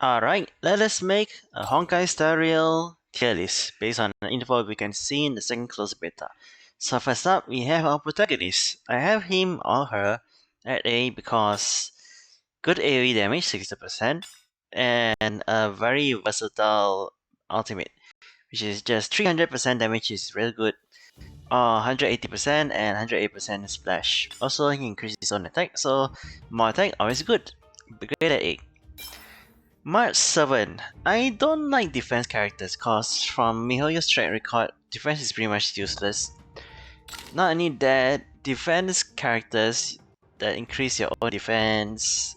Alright, let us make a Honkai Star Rail tier list based on the info we can see in the second closed beta. So first up, we have our protagonist. I have him or her at A because good AoE damage, 60%, and a very versatile ultimate, which is just 300% damage is really good, 180% and 108% splash. Also, he increases his own attack, so more attack always good. Great at A. March 7. I don't like defense characters cause from MiHoYo's track record, defense is pretty much useless. Not only that, defense characters that increase your own defense,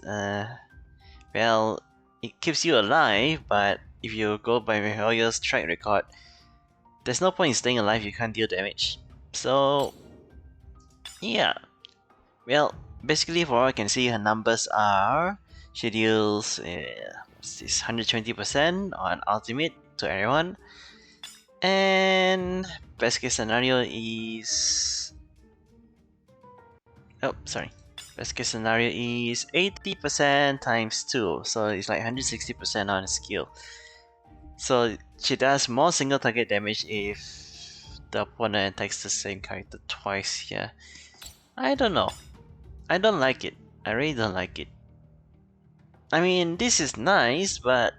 well, it keeps you alive, but if you go by MiHoYo's track record, there's no point in staying alive if you can't deal damage. So, yeah. Well, basically for all I can see, her numbers are, she deals 120% on ultimate to everyone, and best case scenario is best case scenario is 80% times 2, so it's like 160% on skill. So she does more single target damage if the opponent attacks the same character twice here. I don't know. I don't like it. I really don't like it. I mean, this is nice, but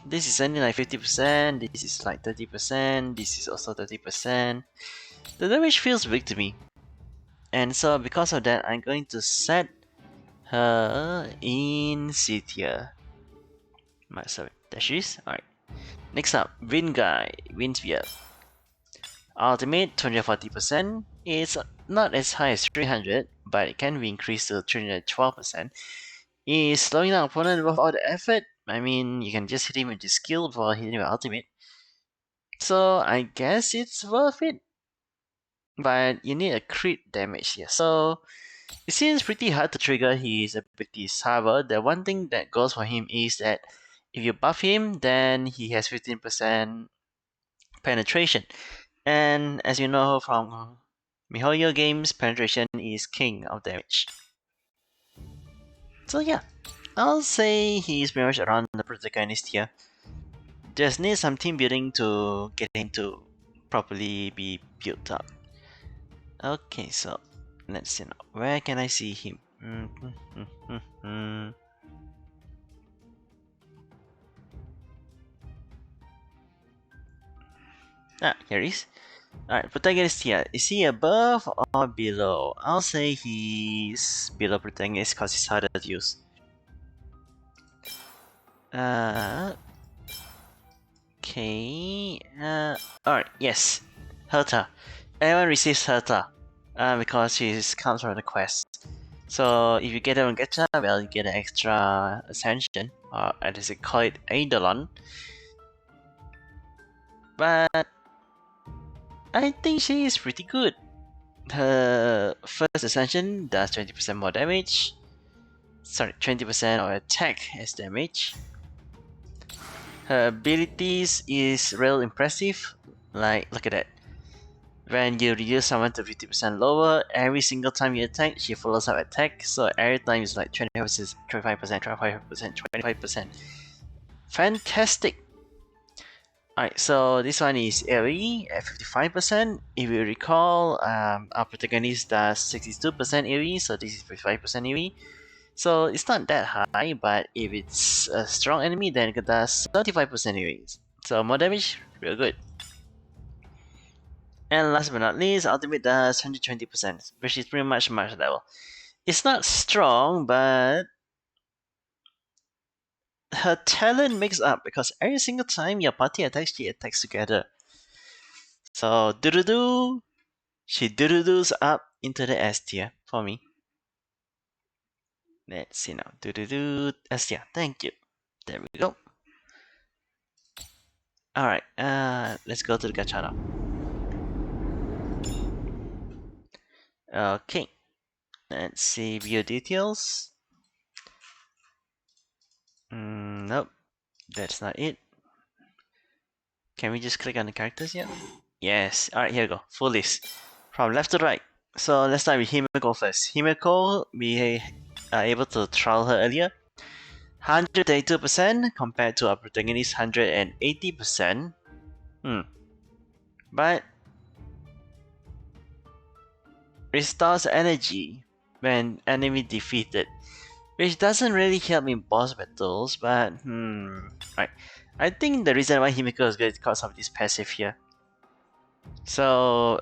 this is only like 50%, this is like 30%, this is also 30%. The damage feels big to me. And so because of that, I'm going to set her in C tier. Sorry, there she is. Alright. Next up, Wind Guy, Wind Sphere. Ultimate 240%. It's not as high as 300, but it can be increased to 312%. Is slowing down opponent without the effort. I mean, you can just hit him with the skill before hitting with ultimate. So I guess it's worth it. But you need a crit damage here. So it seems pretty hard to trigger his abilities. However, the one thing that goes for him is that if you buff him, then he has 15% penetration. And as you know from MiHoYo games, penetration is king of damage. So yeah, I'll say he's pretty much around the protagonist here. Just need some team building to get him to properly be built up. Okay, so let's see now. Where can I see him? Here he is. Alright, protagonist here. Is he above or below? I'll say he's below protagonist because he's harder to use. Okay. Alright, yes. Herta. Everyone receives Herta. Because she comes from the quest. So if you get her on Gacha, well, you get an extra ascension, or as they call it, Eidolon. But I think she is pretty good. Her first ascension does 20% more damage. Sorry, 20% of attack as damage. Her abilities is real impressive. Like, look at that. When you reduce someone to 50% lower, every single time you attack, she follows up attack. So every time it's like 25%, 25%. Fantastic! Alright, so this one is AoE at 55%. If you recall, our protagonist does 62% AoE, so this is 55% AoE. So it's not that high, but if it's a strong enemy, then it does 35% AoE. So more damage, real good. And last but not least, ultimate does 120%, which is pretty much match level. It's not strong, but her talent makes up because every single time your party attacks, she attacks together. So doo-doo-doo, she doo-doo-doos up into the S tier for me. Let's see now, doo-doo-doo, S tier, thank you. There we go. Alright, let's go to the gacha now. Okay, let's see view details. Nope, that's not it. Can we just click on the characters yet? Yes. Alright, here we go. Full list. From left to right. So let's start with Himiko first. Himiko, we are able to trial her earlier. 132% compared to our protagonist 180%. But restores energy when enemy defeated, which doesn't really help in boss battles, but right. I think the reason why Himiko is good is because of this passive here. So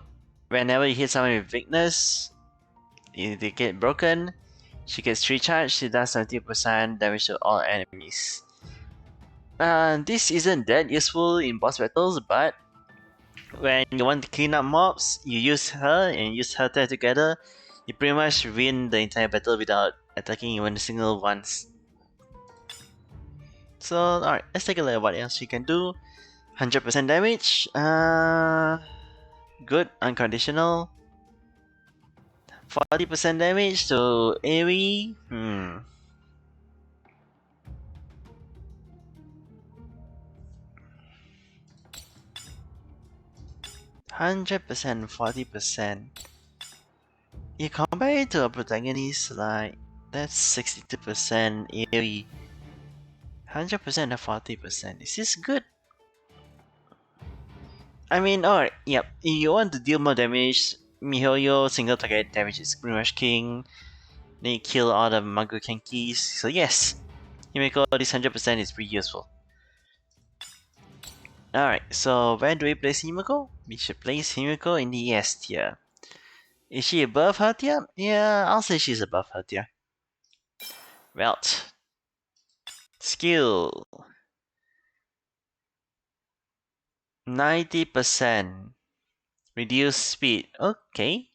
whenever you hit someone with weakness, they get broken, she gets 3 charge, she does 70% damage to all enemies. This isn't that useful in boss battles, but when you want to clean up mobs, you use her and use her together, you pretty much win the entire battle without attacking even a single once. So, alright, let's take a look at what else she can do. 100% damage, good, unconditional. 40% damage to AoE, 100%, 40%. You compare it to a protagonist, like, that's 62% AoE. 100% and 40%. Is this good? I mean, alright, yep. If you want to deal more damage, MiHoYo single target damage is pretty much king. Then you kill all the Magu Kenkis. So yes, Himiko, this 100% is pretty useful. Alright, so where do we place Himiko? We should place Himiko in the S tier. Is she above her tier? Yeah, I'll say she's above her tier. Welt. Skill. 90%. Reduce speed. Okay.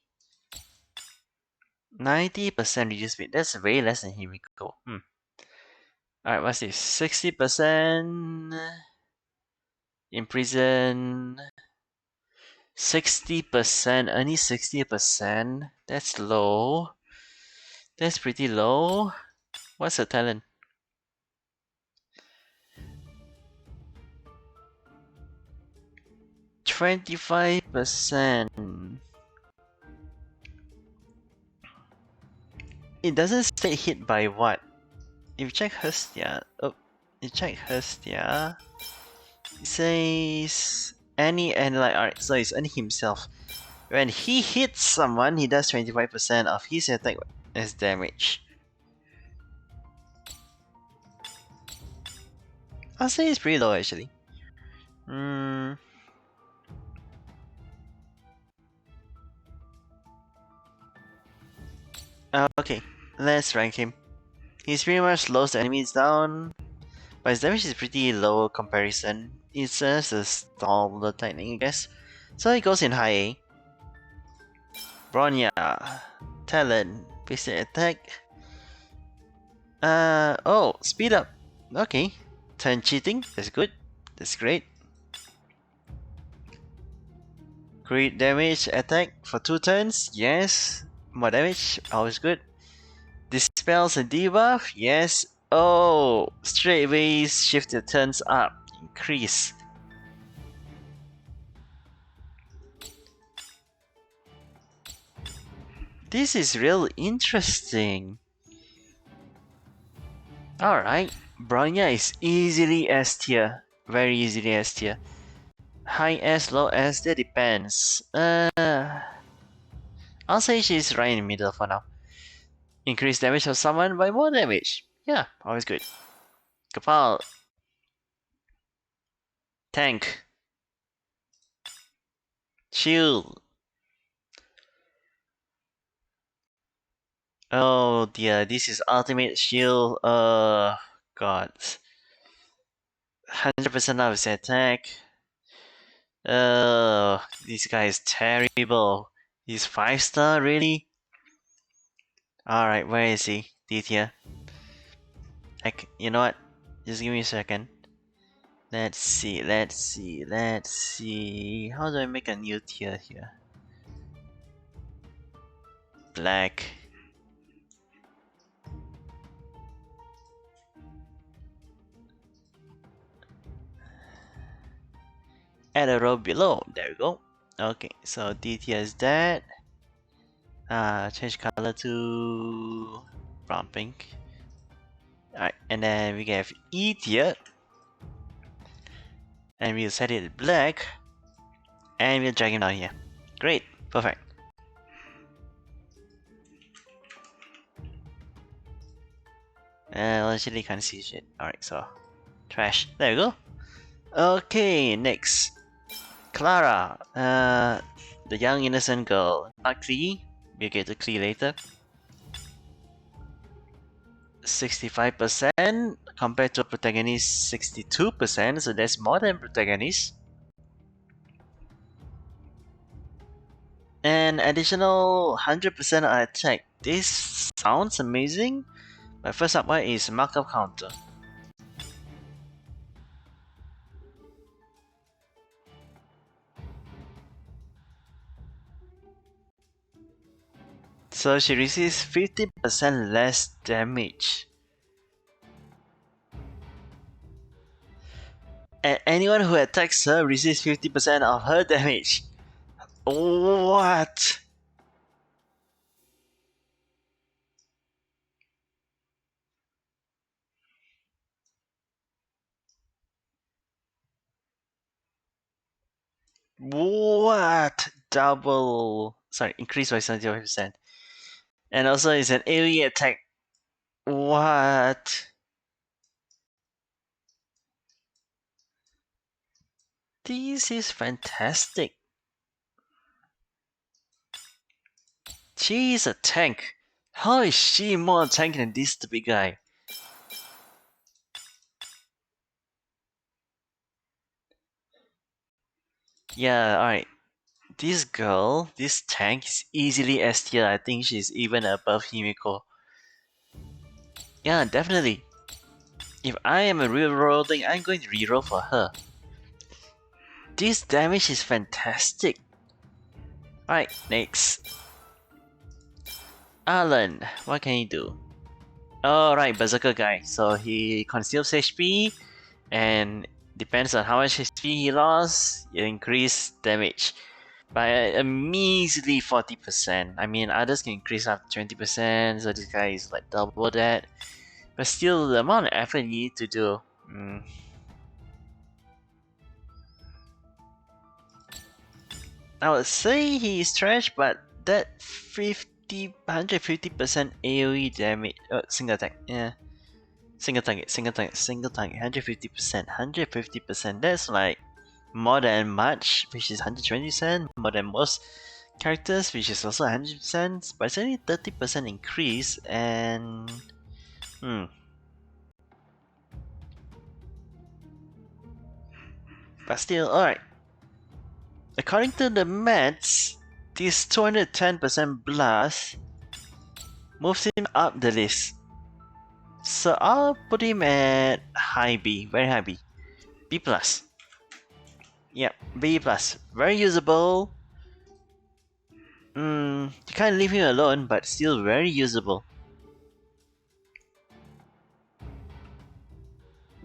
90% reduce speed. That's way less than Himiko. Alright, what's this? 60% imprison. 60%, only 60%? That's low. That's pretty low. What's her talent? %25%. It doesn't state hit by what? If you check Hestia, it says any and like, alright, so it's only himself. When he hits someone, he does 25% of his attack as damage. I'll say it's pretty low actually. Okay, let's rank him. He's pretty much slows the enemies down, but his damage is pretty low comparison. It's just a stall the lightning, I guess. So he goes in high A. Bronya, talent, basic attack. Oh, speed up. Okay, turn cheating. That's good. That's great. Crit damage attack for 2 turns. Yes. More damage. Always good. Dispels a debuff. Yes. Oh, straight away shift your turns up. Increase. This is real interesting. Alright, Bronya is easily S tier. Very easily S tier. High S, low S, that depends. I'll say she's right in the middle for now. Increase damage of someone by more damage. Yeah, always good. Kapal. Tank. Shield. Oh dear, this is ultimate shield. God. 100% of his attack. This guy is terrible. He's 5-star, really? Alright, where is he? D tier. You know what? Just give me a second. Let's see. How do I make a new tier here? Black. Add a row below. There we go. Okay, so D tier is that. Change color to brown pink. Alright, and then we have E tier. And we'll set it black. And we'll drag him down here. Great, perfect. Actually can't see shit. Alright, so trash. There we go. Okay, next. Clara. The young innocent girl. Not Klee. We'll get to Klee later. 65% compared to protagonist 62%, so that's more than protagonist. And additional 100% attack. This sounds amazing. My first up one is markup counter. So she receives 50% less damage. And anyone who attacks her receives 50% of her damage. What? What? Double. Sorry, increase by 75%. And also it's an AoE attack. What? This is fantastic. She's a tank. How is she more tank than this stupid guy? Yeah, alright. This girl, this tank is easily S tier. I think she's even above Himiko. Yeah, definitely. If I am a rerolling, I'm going to reroll for her. This damage is fantastic. Alright, next. Alan, what can he do? Alright, Berserker guy. So he conceals HP and depends on how much HP he lost, you increase damage by a measly 40%. I mean, others can increase up to 20%, so this guy is like double that. But still, the amount of effort you need to do. I would say he is trash, but that 150% AoE damage, single attack, yeah. Single target, 150%, 150%. That's like more than much, which is 120%, more than most characters, which is also 100%, but it's only 30% increase, and but still, alright. According to the maths, this 210% blast moves him up the list. So I'll put him at high B, very high B. B plus. Yep, B plus. Very usable. You can't leave him alone, but still very usable.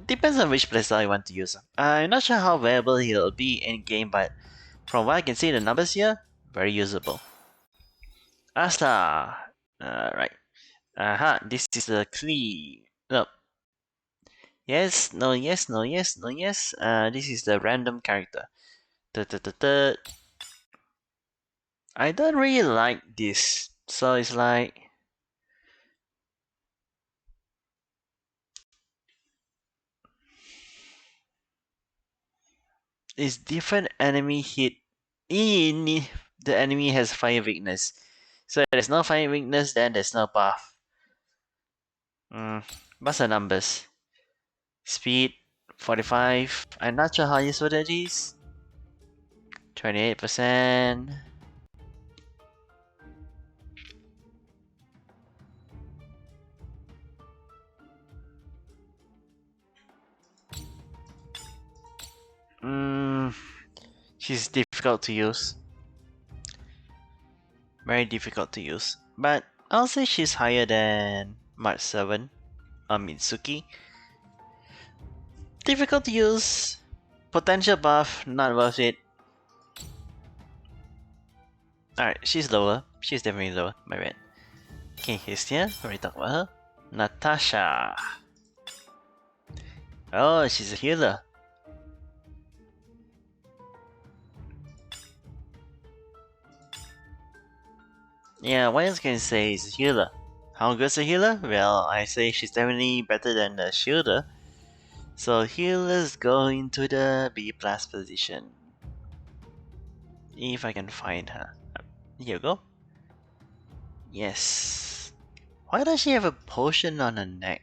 Depends on which playstyle you want to use. I'm not sure how variable he'll be in game, but from what I can see in the numbers here, very usable. Asta! Right. This is the Klee. No. Yes, no, yes, no, yes, no, yes. This is the random character. I don't really like this. So it's like... It's different enemy hit in the enemy has fire weakness. So if there's no fire weakness, then there's no buff. What's the numbers? Speed 45. I'm not sure how useful that is. 28%. She's difficult to use. Very difficult to use. But I'll say she's higher than March 7 or Mitsuki. Difficult to use. Potential buff, not worth it. Alright, she's lower. She's definitely lower. My bad. Okay, Hestia. Already talked about her. Natasha. Oh, she's a healer. Yeah, what else can I say? She's a healer. How good's a healer? Well, I say she's definitely better than the shielder. So healers go into the B plus position. If I can find her. Here we go. Yes. Why does she have a potion on her neck?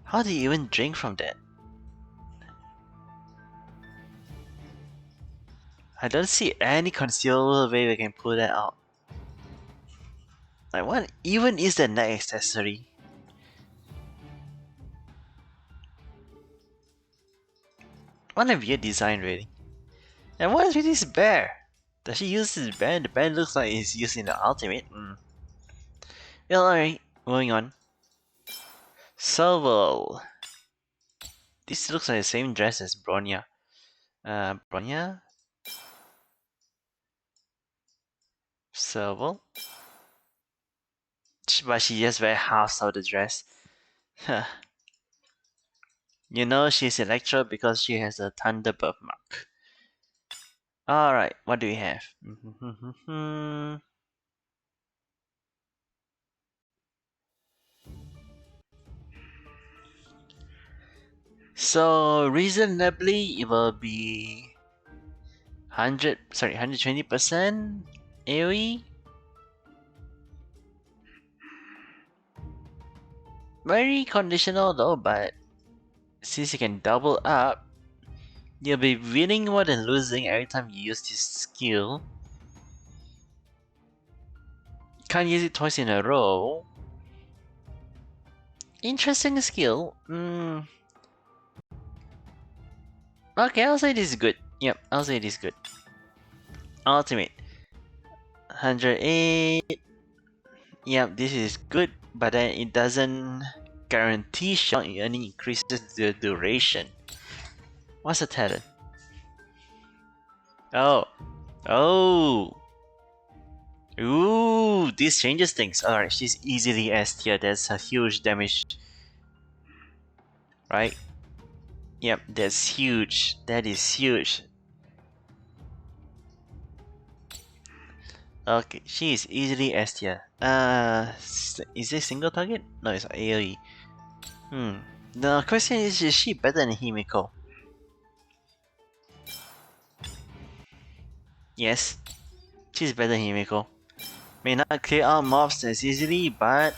How do you even drink from that? I don't see any concealable way we can pull that out. Like what even is the neck accessory? What a weird design really. And what is with this bear? Does she use this bear? The bear looks like it's used in the ultimate. Well, alright, moving on. Sobel. This looks like the same dress as Bronya. Bronya? Sobel? But she just wear half of the dress. You know she's Electro because she has a Thunder buff mark. Alright, what do we have? So reasonably it will be 120% AoE. Very conditional though, but since you can double up, you'll be winning more than losing every time you use this skill. Can't use it twice in a row. Interesting skill. Okay, I'll say this is good. Yep, I'll say this is good. Ultimate. 108. Yep, this is good, but then it doesn't guarantee shot, it only increases the duration. What's the talent? Oh. Oh. Ooh, this changes things. Alright, she's easily S tier. That's a huge damage. Right? Yep, that's huge. That is huge. Okay, she is easily S tier. Is it single target? No, it's AoE. The question is she better than Himiko? Yes, she's better than Himiko. May not clear out mobs as easily, but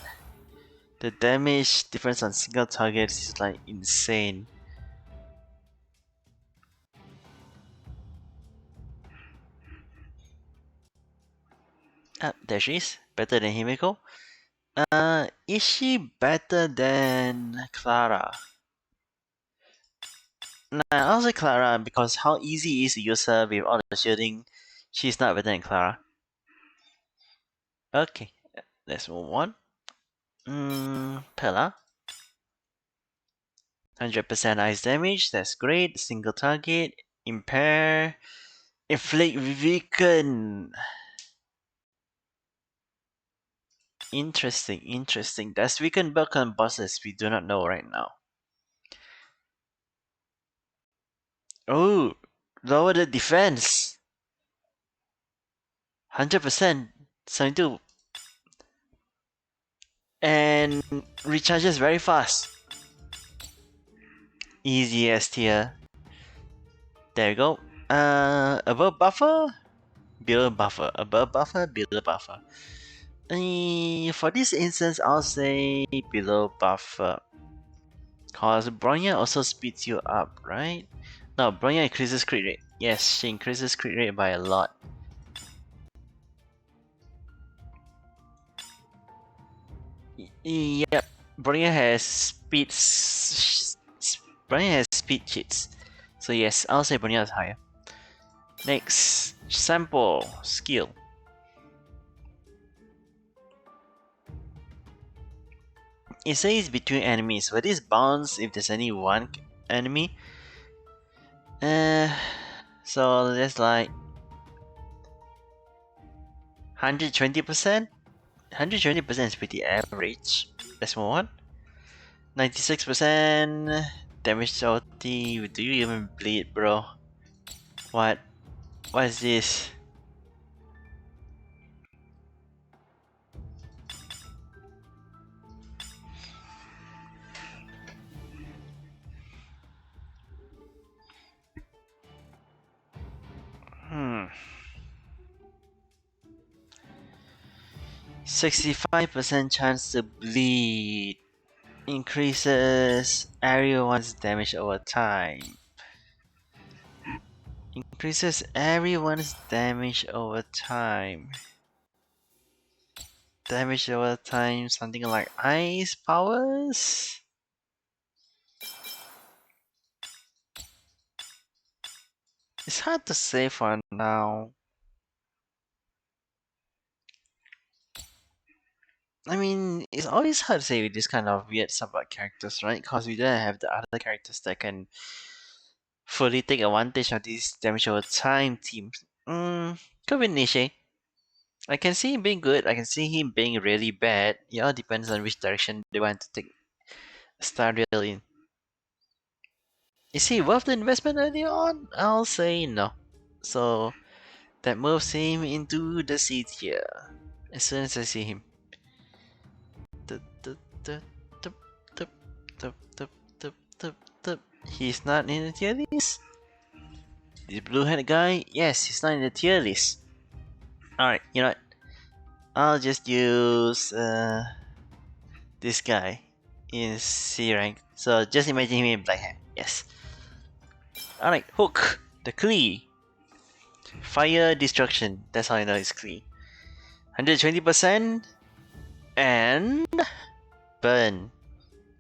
the damage difference on single targets is like insane. There she is. Better than Himiko. Is she better than Clara? Nah, I'll say Clara because how easy it is to use her with all the shielding. She's not better than Clara. Okay, let's move on. Pella. 100% ice damage, that's great. Single target. Impair. Inflict weaken. Interesting. Does weaken build on bosses? We do not know right now. Oh, lower the defense. 100%. 72. And recharges very fast. Easy S tier. There you go. Above buffer, below buffer. Above buffer, below buffer. For this instance, I'll say below buffer. Cause Bronya also speeds you up, right? No, Bronya increases crit rate. Yes, she increases crit rate by a lot. Yep, Bronya has speed cheats. So yes, I'll say Bronya is higher. Next, sample skill. It says between enemies. Will this bounce if there's any one enemy? So there's like 120%? 120% is pretty average. Let's move on. 96% damage OT. Do you even bleed, bro? What? What is this? Hmm. 65% chance to bleed. Increases everyone's damage over time. Increases everyone's damage over time. Damage over time, something like ice powers? It's hard to say for now. I mean, it's always hard to say with this kind of weird subplot characters, right? Because we don't have the other characters that can fully take advantage of these damage over time teams. Could be Nishi. I can see him being good, I can see him being really bad. It all depends on which direction they want to take Star Rail in. Is he worth the investment early on? I'll say no. So that moves him into the C tier as soon as I see him. He's not in the tier list? This blue-headed guy? Yes, he's not in the tier list. Alright, you know what? I'll just use this guy in C rank. So just imagine him in black hair. Yes. Alright, Hook. The Klee. Fire Destruction. That's how I know it's Klee. 120% and Burn,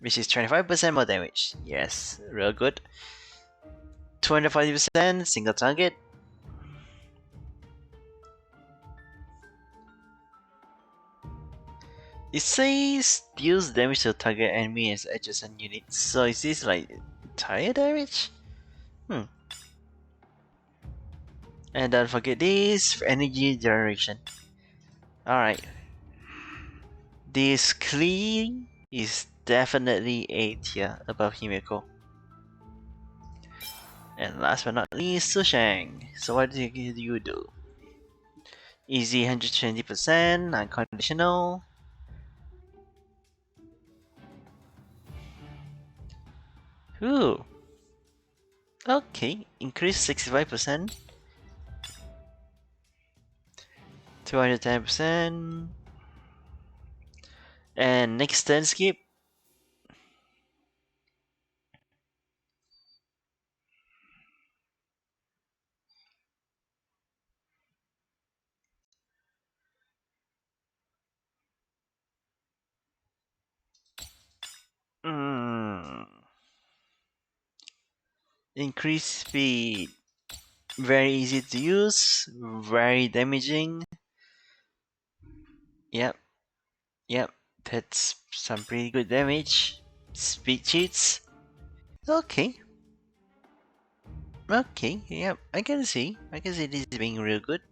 which is 25% more damage. Yes, real good. 240% single target. It says deals damage to target enemy as adjacent units. So is this like entire damage? And don't forget this for energy generation. Alright. This Klee is definitely A tier above Himeko. And last but not least, Sushang. So what do you do? Easy 120%, unconditional. Ooh. Okay, increase 65%. 210%. And next turn skip. Increase speed. Very easy to use, very damaging. Yep, that's some pretty good damage. Speed cheats. Okay, yep, I can see this being real good.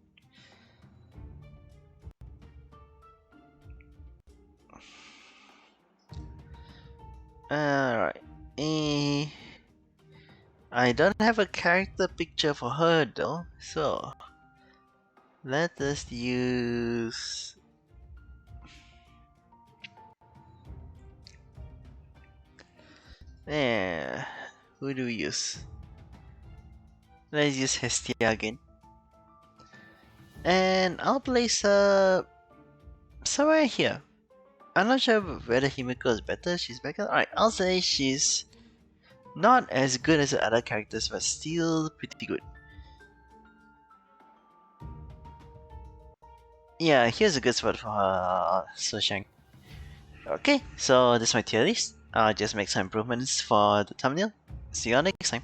Alright, I don't have a character picture for her though, so let us use... who do we use? Let's use Hestia again. And I'll place her somewhere here. I'm not sure whether Himiko is better, she's better. Alright, I'll say she's not as good as the other characters, but still pretty good. Yeah, here's a good spot for Soshang. Okay, so that's my tier list. I'll just make some improvements for the thumbnail. See you all next time.